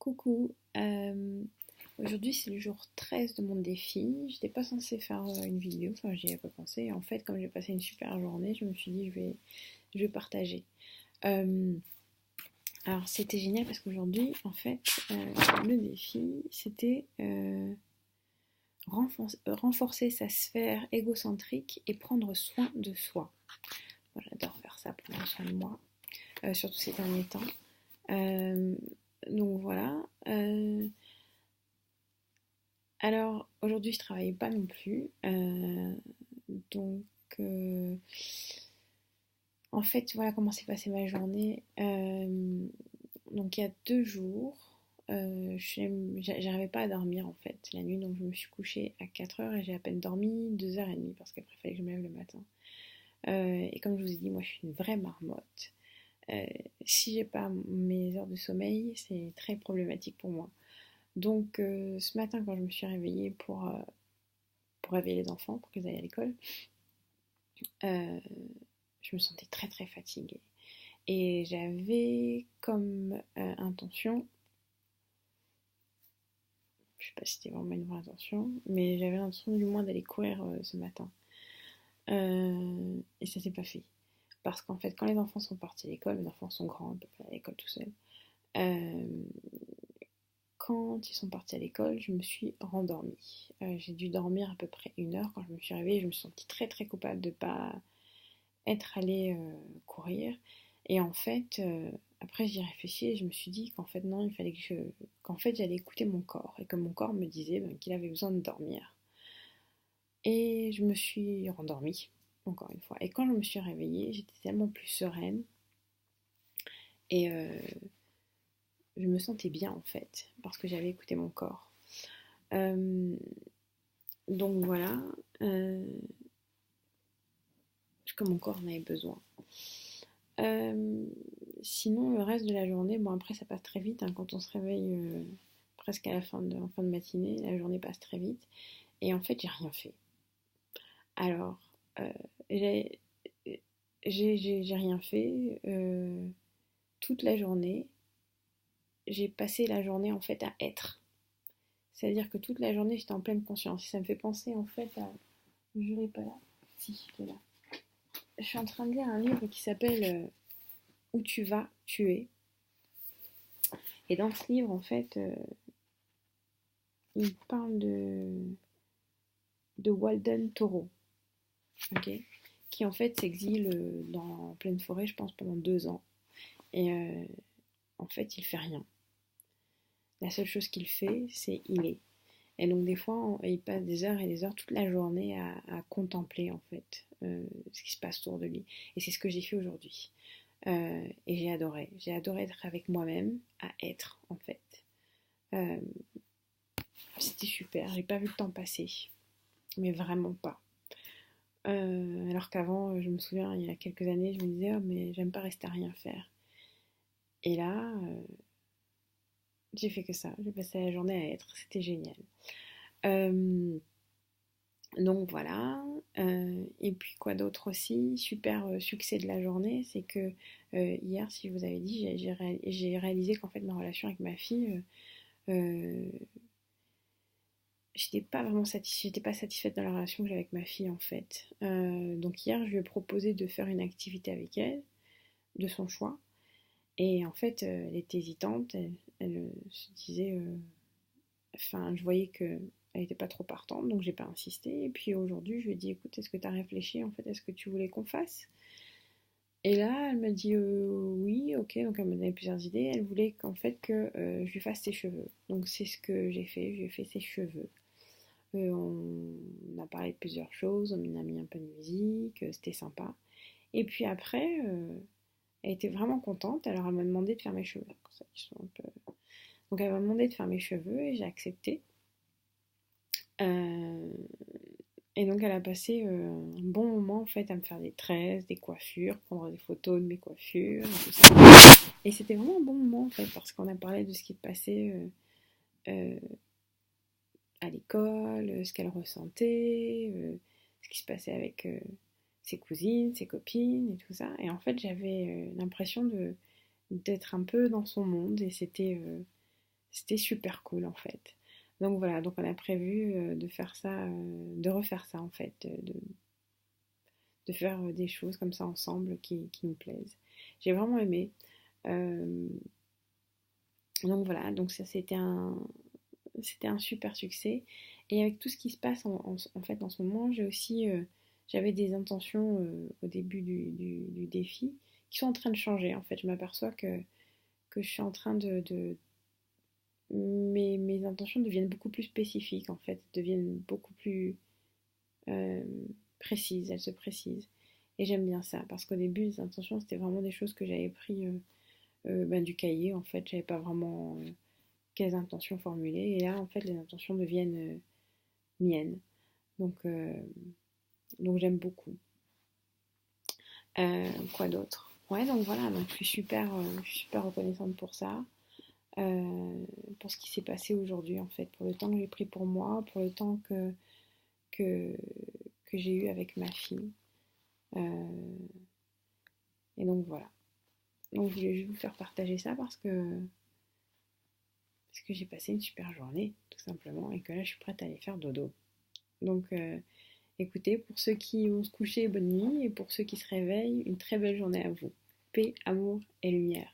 Coucou, aujourd'hui c'est le jour 13 de mon défi. Je n'étais pas censée faire une vidéo, enfin j'y avais pas pensé. Et en fait, comme j'ai passé une super journée, je me suis dit je vais partager. Euh, alors c'était génial parce qu'aujourd'hui, en fait, le défi c'était renforcer sa sphère égocentrique et prendre soin de soi. Voilà, j'adore faire ça, prendre soin de moi, surtout ces derniers temps. Euh, donc voilà. Alors, aujourd'hui, je travaillais pas non plus. Donc, euh, en fait, voilà comment s'est passée ma journée. Donc, il y a 2 jours, j'arrivais pas à dormir en fait la nuit. Donc, je me suis couchée à 4 heures et j'ai à peine dormi 2h30 parce qu'après, il fallait que je me lève le matin. Et comme je vous ai dit, moi, je suis une vraie marmotte. Euh, si j'ai pas mes heures de sommeil, c'est très problématique pour moi. Donc, ce matin, quand je me suis réveillée pour réveiller les enfants, pour qu'ils aillent à l'école, euh, je me sentais très très fatiguée. Et j'avais comme intention, je sais pas si c'était vraiment une vraie intention, mais j'avais l'intention du moins d'aller courir ce matin. Et ça s'est pas fait. Parce qu'en fait, quand les enfants sont partis à l'école, les enfants sont grands, ils peuvent aller à l'école tout seuls. Euh, Quand ils sont partis à l'école, je me suis rendormie. J'ai dû dormir à peu près 1 heure. Quand je me suis réveillée, je me suis sentie très très coupable de ne pas être allée courir. Et en fait, après j'y réfléchis et je me suis dit qu'en fait non, il fallait qu'en fait j'allais écouter mon corps et que mon corps me disait qu'il avait besoin de dormir. Et je me suis rendormie, encore une fois. Et quand je me suis réveillée, j'étais tellement plus sereine et je me sentais bien en fait, parce que j'avais écouté mon corps. Euh, donc voilà, ce que mon corps en avait besoin. Euh, Sinon, le reste de la journée, bon après ça passe très vite, hein, quand on se réveille presque à la en fin de matinée, la journée passe très vite. Et en fait, j'ai rien fait. Alors, euh, j'ai j'ai rien fait toute la journée. J'ai passé la journée en fait à être. C'est-à-dire que toute la journée, j'étais en pleine conscience. Et ça me fait penser en fait à... Je l'ai pas là. Si, je l'ai là. Je suis en train de lire un livre qui s'appelle Où tu vas, tu es. Et dans ce livre, en fait, il parle de Walden Toro, ok, qui en fait s'exile en pleine forêt, je pense, pendant 2 ans. Et en fait, il fait rien. La seule chose qu'il fait, c'est il est. Et donc des fois, il passe des heures et des heures toute la journée à contempler en fait ce qui se passe autour de lui. Et c'est ce que j'ai fait aujourd'hui. Et j'ai adoré. J'ai adoré être avec moi-même, à être en fait. Euh, C'était super. J'ai pas vu le temps passer, mais vraiment pas. Alors qu'avant, je me souviens, il y a quelques années, je me disais, oh, mais j'aime pas rester à rien faire. Et là, j'ai fait que ça. J'ai passé la journée à être. C'était génial. Euh, donc voilà. Et puis quoi d'autre aussi? Super succès de la journée, c'est que hier, si je vous avais dit, j'ai réalisé qu'en fait, ma relation avec ma fille, euh, j'étais pas satisfaite de la relation que j'avais avec ma fille en fait. Donc hier, je lui ai proposé de faire une activité avec elle, de son choix. Et en fait, elle était hésitante. Elle se disait, enfin, je voyais que elle était pas trop partante, donc j'ai pas insisté. Et puis aujourd'hui, je lui ai dit, écoute, est-ce que tu as réfléchi en fait, est-ce que tu voulais qu'on fasse? Et là, elle m'a dit oui, ok. Donc elle m'a donné plusieurs idées. Elle voulait qu'en fait que je lui fasse ses cheveux. Donc c'est ce que j'ai fait. Je lui ai fait ses cheveux. On a parlé de plusieurs choses, on a mis un peu de musique, c'était sympa. Et puis après, elle était vraiment contente, alors elle m'a demandé de faire mes cheveux. Ça, donc elle m'a demandé de faire mes cheveux et j'ai accepté. Euh, et donc elle a passé un bon moment en fait à me faire des tresses, des coiffures, prendre des photos de mes coiffures et tout ça. Et c'était vraiment un bon moment en fait parce qu'on a parlé de ce qui se passait euh, à l'école, ce qu'elle ressentait, ce qui se passait avec ses cousines, ses copines et tout ça. Et en fait, j'avais l'impression d'être un peu dans son monde et C'était super cool en fait. Donc voilà, donc on a prévu de faire ça, de refaire ça en fait, de faire des choses comme ça ensemble qui nous plaisent. J'ai vraiment aimé. Euh, donc voilà, donc ça c'était un super succès. Et avec tout ce qui se passe en fait en ce moment, j'ai aussi j'avais des intentions au début du défi qui sont en train de changer. En fait, je m'aperçois que je suis en train mes intentions deviennent beaucoup plus spécifiques en fait, deviennent beaucoup plus euh, précises, elles se précisent. Et j'aime bien ça parce qu'au début, les intentions c'était vraiment des choses que j'avais pris ben, du cahier en fait, j'avais pas vraiment quelles intentions formuler. Et là, en fait, les intentions deviennent miennes. Donc, euh, donc j'aime beaucoup. Quoi d'autre? Ouais, donc voilà, donc je suis super reconnaissante pour ça, pour ce qui s'est passé aujourd'hui, en fait, pour le temps que j'ai pris pour moi, pour le temps que, que j'ai eu avec ma fille. Euh, et donc voilà. Donc je voulais juste vous faire partager ça parce que j'ai passé une super journée, tout simplement, et que là, je suis prête à aller faire dodo. Donc, écoutez, pour ceux qui vont se coucher, bonne nuit, et pour ceux qui se réveillent, une très belle journée à vous. Paix, amour et lumière.